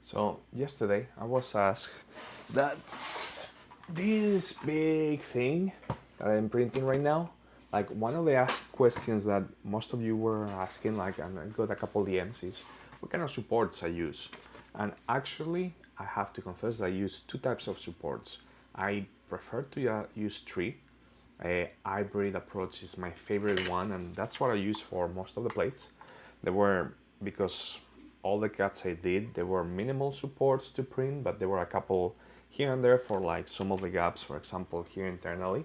So yesterday I was asked that this big thing that I'm printing right now, like one of the asked questions that most of you were asking, like, and I got a couple DMs, is what kind of supports I use. And actually, I have to confess that I use two types of supports. I prefer to use three. Hybrid approach is my favorite one, and that's what I use for most of the plates. They were, because all the cuts I did, there were minimal supports to print, but there were a couple here and there for like some of the gaps. For example, here internally,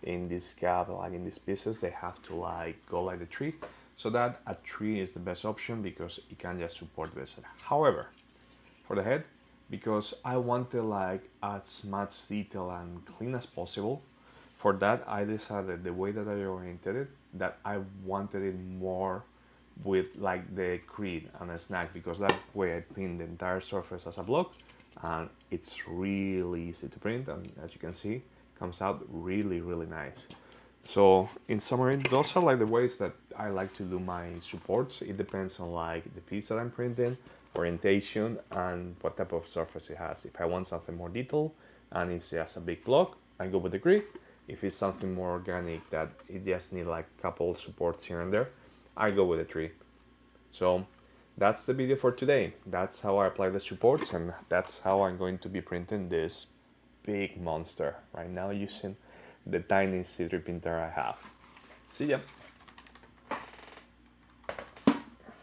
in this gap, like in these pieces, they have to like go like the tree. So that a tree is the best option because it can just support this. However, for the head, because I wanted like as much detail and clean as possible. For that, I decided the way that I oriented it, that I wanted it more with like the grid and a snag, because that way I print the entire surface as a block, and it's really easy to print, and as you can see, comes out really nice. So in summary, those are like the ways that I like to do my supports. It depends on like the piece that I'm printing, orientation, and what type of surface it has. If I want something more detailed and it's just a big block, I go with the grid. If it's something more organic that it just need like a couple supports here and there, I go with the tree. So that's the video for today. That's how I apply the supports, and that's how I'm going to be printing this big monster right now using the tiny C3 printer I have. See ya!